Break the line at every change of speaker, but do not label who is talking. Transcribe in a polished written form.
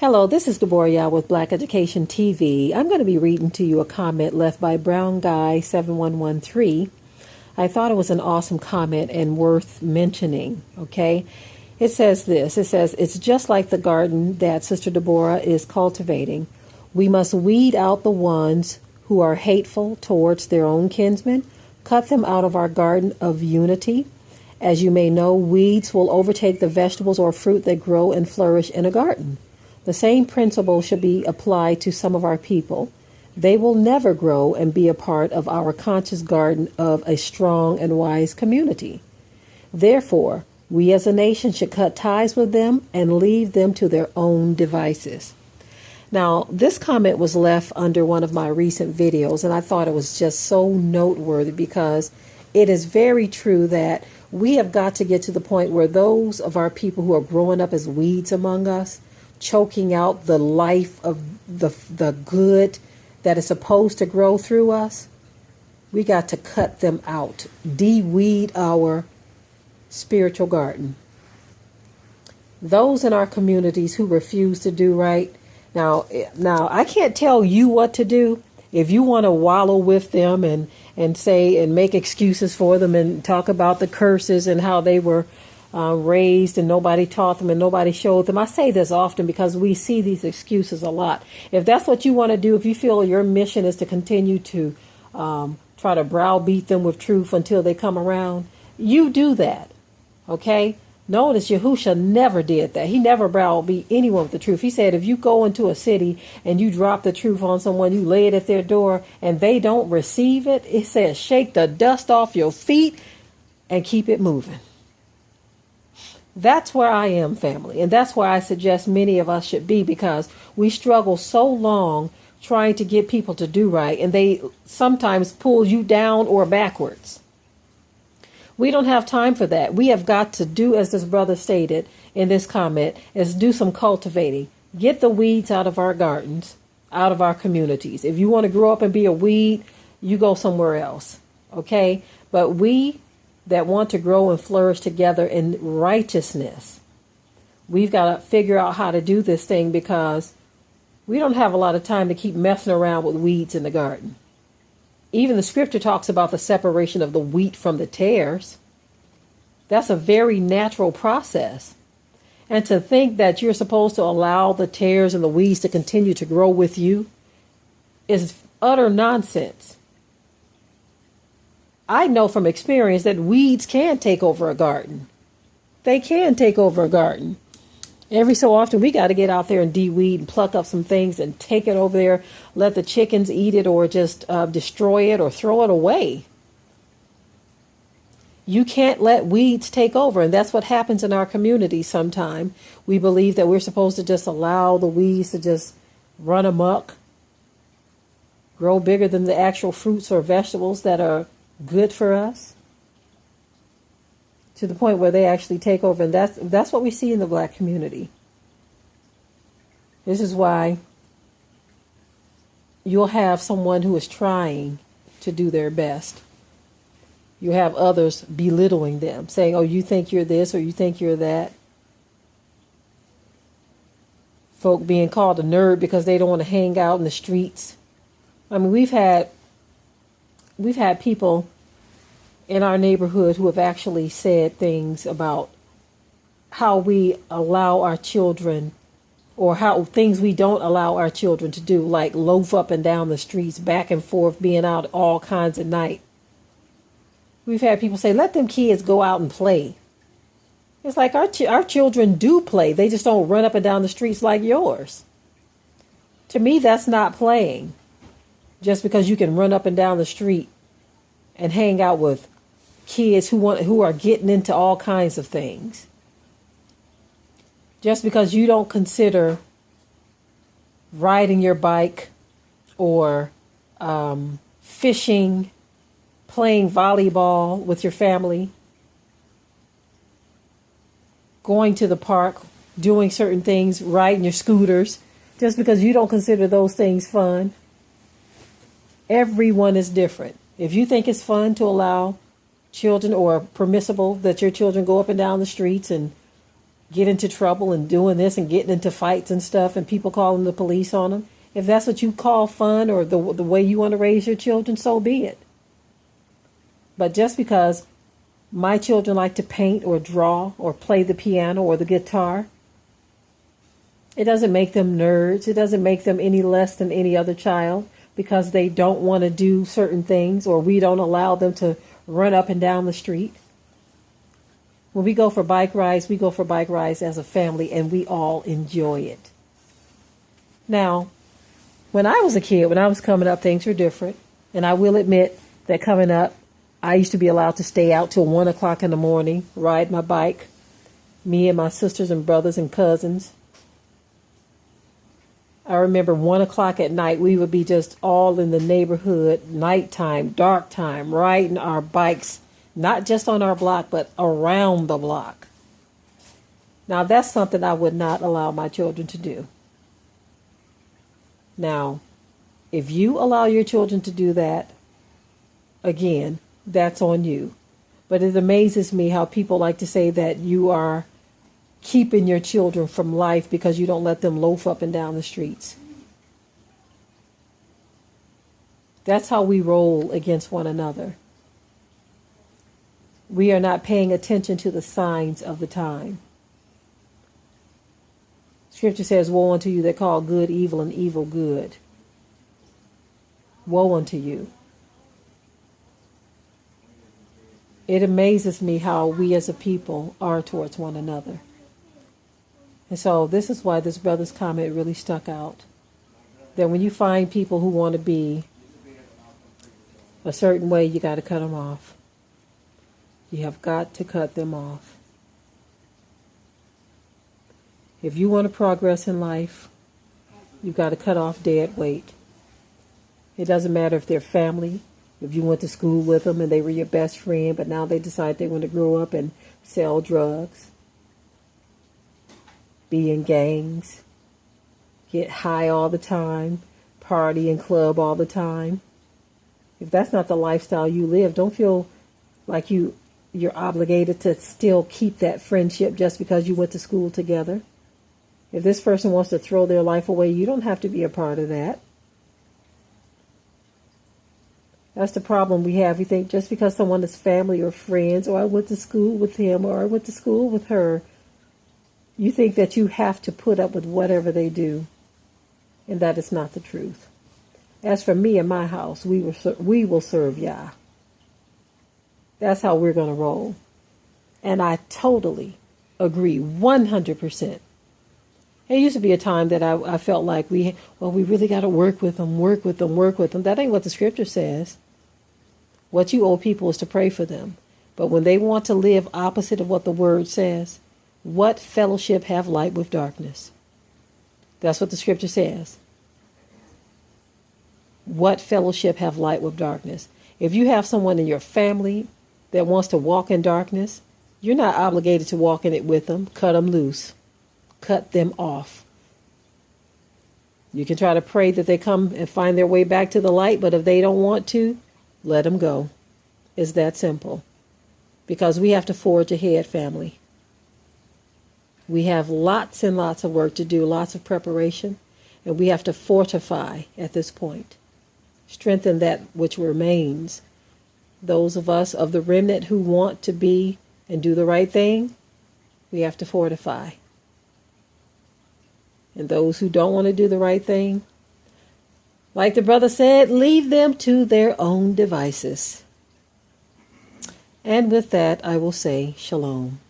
Hello, this is Deborah Yao with Black Education TV. I'm going to be reading to you a comment left by Brown Guy 7113. I thought it was an awesome comment and worth mentioning, okay? It says this. It says, it's just like the garden that Sister Deborah is cultivating. We must weed out the ones who are hateful towards their own kinsmen, cut them out of our garden of unity. As you may know, weeds will overtake the vegetables or fruit that grow and flourish in a garden. The same principle should be applied to some of our people. They will never grow and be a part of our conscious garden of a strong and wise community. Therefore, we as a nation should cut ties with them and leave them to their own devices. Now, this comment was left under one of my recent videos, and I thought it was just so noteworthy because it is very true that we have got to get to the point where those of our people who are growing up as weeds among us, choking out the life of the good that is supposed to grow through us, we got to cut them out, de-weed our spiritual garden. Those in our communities who refuse to do right, now I can't tell you what to do. If you want to wallow with them and say and make excuses for them and talk about the curses and how they were raised and nobody taught them and nobody showed them. I say this often because we see these excuses a lot. If that's what you want to do, if you feel your mission is to continue to try to browbeat them with truth until they come around, you do that. Okay? Notice Yahusha never did that. He never browbeat anyone with the truth. He said if you go into a city and you drop the truth on someone, you lay it at their door and they don't receive it, it says shake the dust off your feet and keep it moving. That's where I am, family. And that's where I suggest many of us should be, because we struggle so long trying to get people to do right. And they sometimes pull you down or backwards. We don't have time for that. We have got to do, as this brother stated in this comment, is do some cultivating. Get the weeds out of our gardens, out of our communities. If you want to grow up and be a weed, you go somewhere else. Okay? But we that want to grow and flourish together in righteousness, we've got to figure out how to do this thing, because we don't have a lot of time to keep messing around with weeds in the garden. Even the scripture talks about the separation of the wheat from the tares. That's a very natural process. And to think that you're supposed to allow the tares and the weeds to continue to grow with you is utter nonsense. I know from experience that weeds can take over a garden. They can take over a garden. Every so often, we got to get out there and de-weed and pluck up some things and take it over there, let the chickens eat it, or just destroy it or throw it away. You can't let weeds take over, and that's what happens in our community sometimes. We believe that we're supposed to just allow the weeds to just run amok, grow bigger than the actual fruits or vegetables that are good for us, to the point where they actually take over. And that's what we see in the black community. This is why you'll have someone who is trying to do their best. You have others belittling them, saying, oh, you think you're this or you think you're that. Folk being called a nerd because they don't want to hang out in the streets. I mean, we've had people in our neighborhood who have actually said things about how we allow our children, or how things we don't allow our children to do, like loaf up and down the streets, back and forth, being out all kinds of night. We've had people say, let them kids go out and play. It's like our children do play. They just don't run up and down the streets like yours. To me, that's not playing. Just because you can run up and down the street and hang out with kids who are getting into all kinds of things. Just because you don't consider riding your bike or fishing, playing volleyball with your family, going to the park, doing certain things, riding your scooters, just because you don't consider those things fun. Everyone is different. If you think it's fun to allow children, or permissible that your children go up and down the streets and get into trouble and doing this and getting into fights and stuff and people calling the police on them. If that's what you call fun or the way you want to raise your children, so be it. But just because my children like to paint or draw or play the piano or the guitar, it doesn't make them nerds. It doesn't make them any less than any other child because they don't want to do certain things or we don't allow them to run up and down the street. When we go for bike rides, we go for bike rides as a family and we all enjoy it. Now, when I was a kid, when I was coming up, things were different. And I will admit that coming up, I used to be allowed to stay out till 1 o'clock in the morning, ride my bike, me and my sisters and brothers and cousins. I remember 1 o'clock at night, we would be just all in the neighborhood, nighttime, dark time, riding our bikes, not just on our block, but around the block. Now, that's something I would not allow my children to do. Now, if you allow your children to do that, again, that's on you. But it amazes me how people like to say that you are keeping your children from life because you don't let them loaf up and down the streets. That's how we roll against one another. We are not paying attention to the signs of the time. Scripture says, woe unto you that call good evil and evil good. Woe unto you. It amazes me how we as a people are towards one another. And so this is why this brother's comment really stuck out. That when you find people who want to be a certain way, you got to cut them off. You have got to cut them off. If you want to progress in life, you've got to cut off dead weight. It doesn't matter if they're family, if you went to school with them and they were your best friend, but now they decide they want to grow up and sell drugs, be in gangs, get high all the time, party and club all the time. If that's not the lifestyle you live, don't feel like you're obligated to still keep that friendship just because you went to school together. If this person wants to throw their life away, you don't have to be a part of that. That's the problem we have. We think just because someone is family or friends, or I went to school with him or I went to school with her, you think that you have to put up with whatever they do. And that is not the truth. As for me and my house, we will serve Yah. That's how we're going to roll. And I totally agree, 100%. There used to be a time that I felt like we really got to work with them. That ain't what the scripture says. What you owe people is to pray for them. But when they want to live opposite of what the word says, what fellowship have light with darkness? That's what the scripture says. What fellowship have light with darkness? If you have someone in your family that wants to walk in darkness, you're not obligated to walk in it with them. Cut them loose. Cut them off. You can try to pray that they come and find their way back to the light, but if they don't want to, let them go. It's that simple. Because we have to forge ahead, family. We have lots and lots of work to do, lots of preparation, and we have to fortify at this point. Strengthen that which remains. Those of us of the remnant who want to be and do the right thing, we have to fortify. And those who don't want to do the right thing, like the brother said, leave them to their own devices. And with that, I will say shalom.